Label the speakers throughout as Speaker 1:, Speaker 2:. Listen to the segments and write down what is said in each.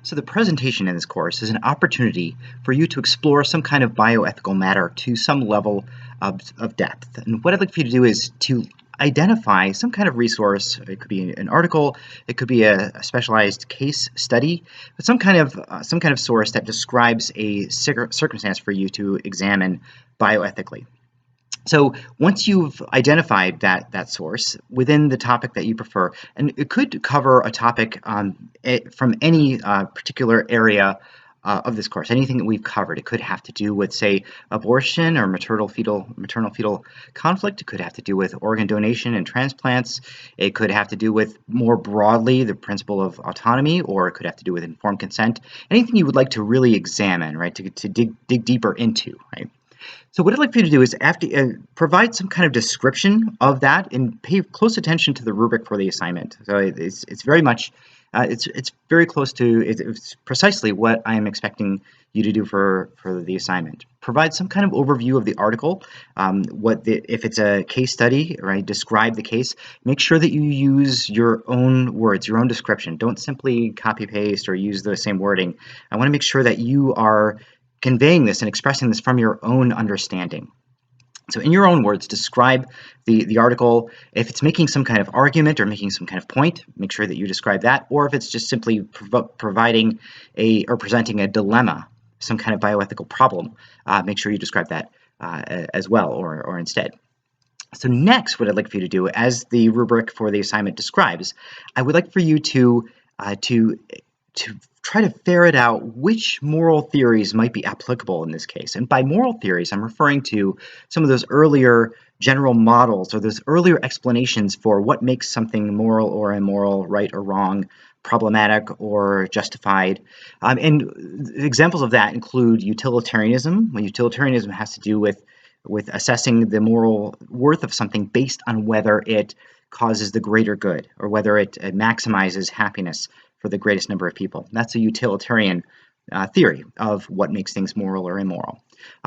Speaker 1: So the presentation in this course is an opportunity for you to explore some kind of bioethical matter to some level of depth. And what I'd like for you to do is to identify some kind of resource. It could be an article, it could be a specialized case study, but some kind of source that describes a circumstance for you to examine bioethically. So once you've identified that source within the topic that you prefer, and it could cover a topic from any particular area of this course, anything that we've covered. It could have to do with, say, abortion or maternal-fetal conflict. It could have to do with organ donation and transplants. It could have to do with, more broadly, the principle of autonomy, or it could have to do with informed consent. Anything you would like to really examine, right, to dig deeper into, right? So what I'd like for you to do is provide some kind of description of that and pay close attention to the rubric for the assignment. So it's very much, it's very close to, it's precisely what I am expecting you to do for the assignment. Provide some kind of overview of the article, if it's a case study, right, describe the case. Make sure that you use your own words, your own description. Don't simply copy paste or use the same wording. I want to make sure that you are conveying this and expressing this from your own understanding. So in your own words, describe the article. If it's making some kind of argument or making some kind of point, make sure that you describe that. Or if it's just simply providing or presenting a dilemma, some kind of bioethical problem, make sure you describe that as well or instead. So next, what I'd like for you to do, as the rubric for the assignment describes, I would like for you to try to ferret out which moral theories might be applicable in this case. And by moral theories, I'm referring to some of those earlier general models or those earlier explanations for what makes something moral or immoral, right or wrong, problematic or justified. And examples of that include utilitarianism. When utilitarianism has to do with assessing the moral worth of something based on whether it causes the greater good or whether it maximizes happiness for the greatest number of people. That's a utilitarian theory of what makes things moral or immoral.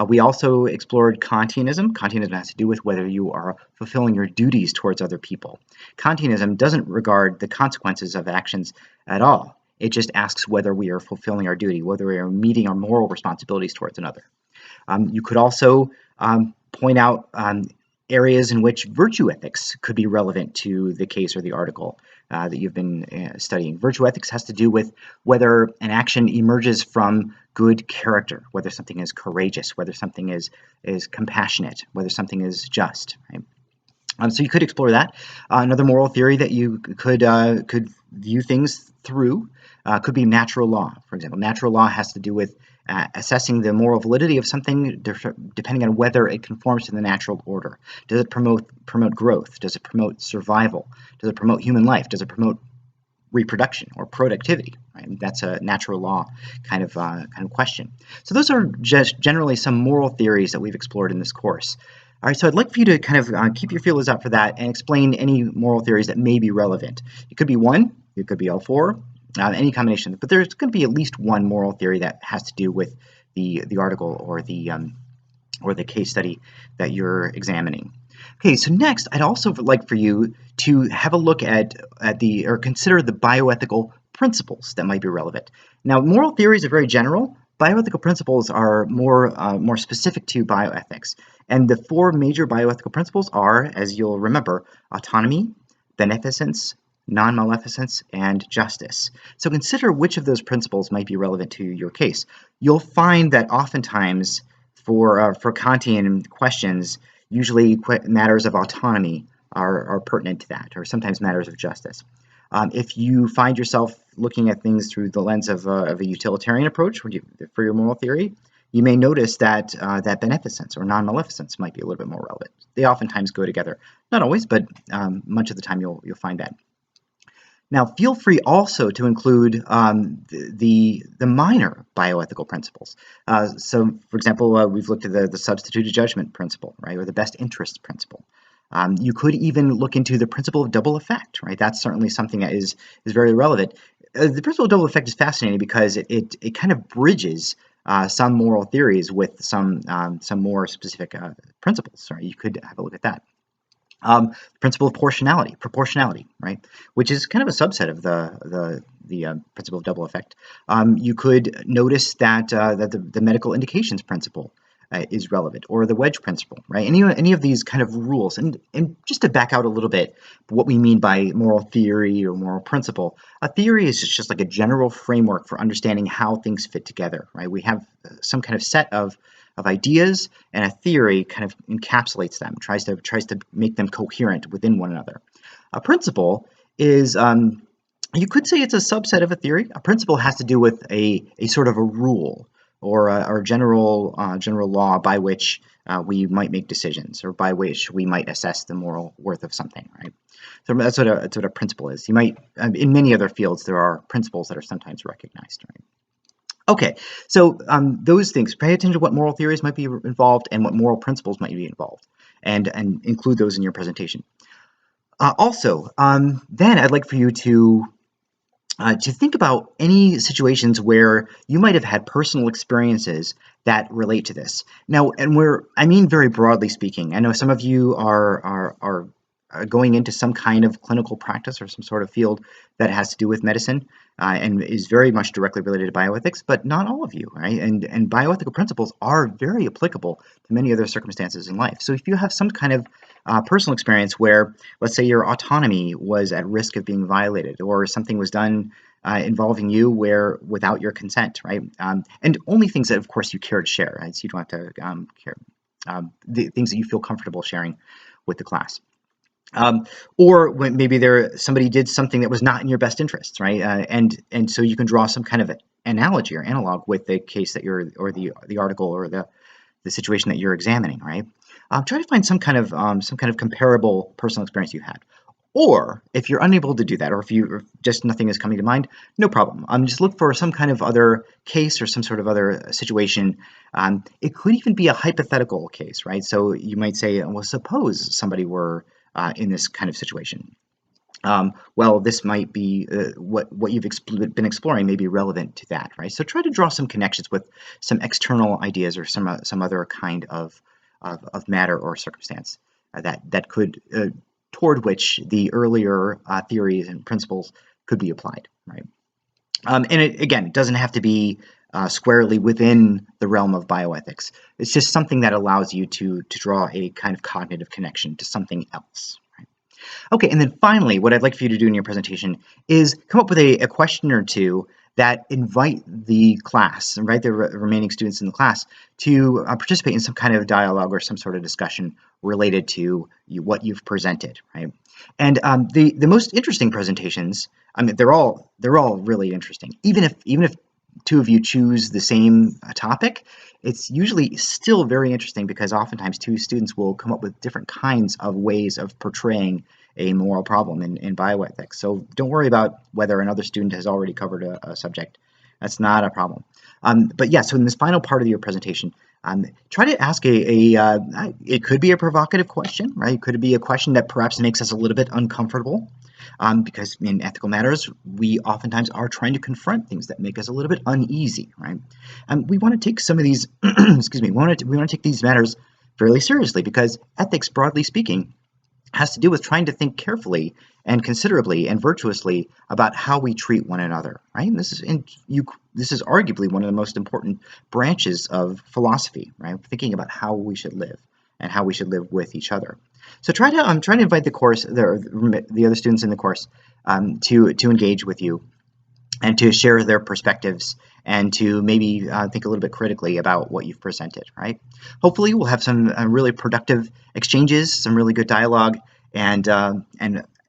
Speaker 1: We also explored Kantianism. Kantianism has to do with whether you are fulfilling your duties towards other people. Kantianism doesn't regard the consequences of actions at all. It just asks whether we are fulfilling our duty, whether we are meeting our moral responsibilities towards another. You could also point out areas in which virtue ethics could be relevant to the case or the article that you've been studying. Virtue ethics has to do with whether an action emerges from good character, whether something is courageous, whether something is compassionate, whether something is just. Right? So you could explore that. Another moral theory that you could view things through could be natural law. For example, natural law has to do with assessing the moral validity of something depending on whether it conforms to the natural order. Does it promote growth? Does it promote survival? Does it promote human life? Does it promote reproduction or productivity? Right? That's a natural law kind of question. So those are just generally some moral theories that we've explored in this course. All right, so I'd like for you to kind of keep your feelers out for that and explain any moral theories that may be relevant. It could be one, it could be all four, any combination, but there's going to be at least one moral theory that has to do with the article or the case study that you're examining. Okay, so next, I'd also like for you to have a look at or consider the bioethical principles that might be relevant. Now, moral theories are very general. Bioethical principles are more specific to bioethics. And the four major bioethical principles are, as you'll remember, autonomy, beneficence, non-maleficence, and justice. So consider which of those principles might be relevant to your case. You'll find that oftentimes for Kantian questions, usually matters of autonomy are pertinent to that, or sometimes matters of justice. If you find yourself looking at things through the lens of a utilitarian approach for your moral theory, you may notice that that beneficence or non-maleficence might be a little bit more relevant. They oftentimes go together. Not always, but much of the time you'll find that. Now, feel free also to include the minor bioethical principles. So, for example, we've looked at the substituted judgment principle, right, or the best interest principle. You could even look into the principle of double effect, right? That's certainly something that is very relevant. The principle of double effect is fascinating because it kind of bridges some moral theories with some more specific principles. Right? You could have a look at that. Principle of proportionality, right, which is kind of a subset of the principle of double effect. You could notice that that the medical indications principle is relevant, or the wedge principle, right? Any of these kind of rules, and just to back out a little bit, what we mean by moral theory or moral principle. A theory is just like a general framework for understanding how things fit together, right? We have some kind of set of ideas, and a theory kind of encapsulates them, tries to make them coherent within one another. A principle is you could say it's a subset of a theory. A principle has to do with a sort of a rule, or general law by which we might make decisions, or by which we might assess the moral worth of something, right? So that's what a principle is. You might in many other fields there are principles that are sometimes recognized, right? Okay, so those things, pay attention to what moral theories might be involved and what moral principles might be involved, and include those in your presentation. Also, then I'd like for you to think about any situations where you might have had personal experiences that relate to this. Now, and I mean very broadly speaking. I know some of you are going into some kind of clinical practice or some sort of field that has to do with medicine and is very much directly related to bioethics, but not all of you, right? And bioethical principles are very applicable to many other circumstances in life. So if you have some kind of personal experience where, let's say, your autonomy was at risk of being violated, or something was done involving you where without your consent, right? And only things that, of course, you care to share, right? So you don't have to care the things that you feel comfortable sharing with the class. Or when maybe somebody did something that was not in your best interests, right? And so you can draw some kind of analogy or analog with the case that or the article or the situation that you're examining, right? Try to find some kind of comparable personal experience you had. Or if you're unable to do that, or if just nothing is coming to mind, no problem. Just look for some kind of other case or some sort of other situation. It could even be a hypothetical case, right? So you might say, well, suppose somebody were in this kind of situation. Well, this might be what you've been exploring may be relevant to that, right? So try to draw some connections with some external ideas or some other kind of matter or circumstance that could toward which the earlier theories and principles could be applied, right? And it, again, doesn't have to be squarely within the realm of bioethics. It's just something that allows you to draw a kind of cognitive connection to something else. Right? Okay, and then finally, what I'd like for you to do in your presentation is come up with a question or two that invite the class, invite the remaining students in the class to participate in some kind of dialogue or some sort of discussion related to what you've presented, right? And the most interesting presentations, I mean, they're all really interesting. Even if two of you choose the same topic, it's usually still very interesting because oftentimes two students will come up with different kinds of ways of portraying a moral problem in bioethics. So don't worry about whether another student has already covered a subject. That's not a problem. But yeah, so in this final part of your presentation, try to ask it could be a provocative question, right? It could be a question that perhaps makes us a little bit uncomfortable, because in ethical matters, we oftentimes are trying to confront things that make us a little bit uneasy, right? And we want to take some of these, excuse me, we want to take these matters fairly seriously because ethics, broadly speaking, has to do with trying to think carefully and considerably and virtuously about how we treat one another, right? And this is arguably one of the most important branches of philosophy, right? Thinking about how we should live and how we should live with each other. So try to invite the other students in the course to engage with you and to share their perspectives and to maybe think a little bit critically about what you've presented, right? Hopefully we'll have some really productive exchanges, some really good dialogue, and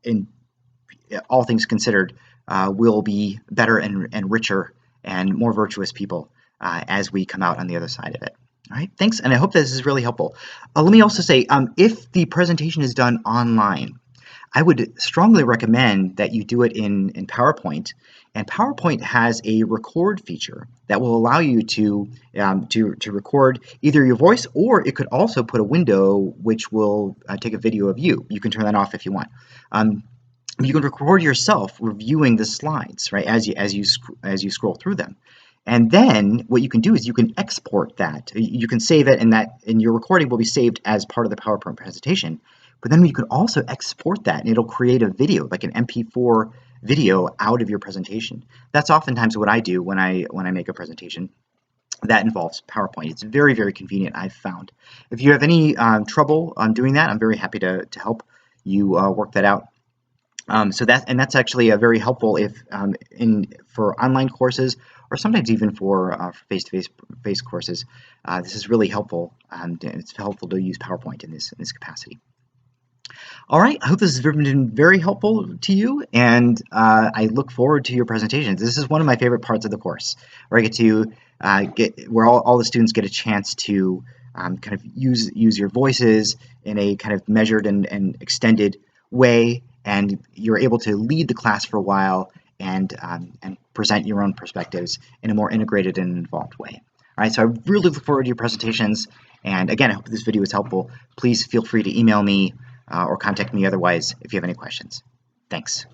Speaker 1: in all things considered, we'll be better and richer and more virtuous people as we come out on the other side of it. All right, thanks, and I hope this is really helpful. Let me also say, if the presentation is done online, I would strongly recommend that you do it in PowerPoint. And PowerPoint has a record feature that will allow you to record either your voice, or it could also put a window which will take a video of you. You can turn that off if you want. You can record yourself reviewing the slides, right, as you scroll through them. And then what you can do is you can export that. You can save it, and your recording will be saved as part of the PowerPoint presentation, but then you could also export that and it'll create a video, like an MP4 video out of your presentation. That's oftentimes what I do when I make a presentation that involves PowerPoint. It's very, very convenient, I've found. If you have any trouble doing that, I'm very happy to help you work that out. That's actually a very helpful if for online courses or sometimes even for face-to-face courses. This is really helpful. It's helpful to use PowerPoint in this capacity. All right, I hope this has been very helpful to you, and I look forward to your presentations. This is one of my favorite parts of the course, where I get to where all the students get a chance to kind of use your voices in a kind of measured and extended way, and you're able to lead the class for a while and present your own perspectives in a more integrated and involved way. All right, so I really look forward to your presentations, and again, I hope this video was helpful. Please feel free to email me or contact me otherwise if you have any questions. Thanks.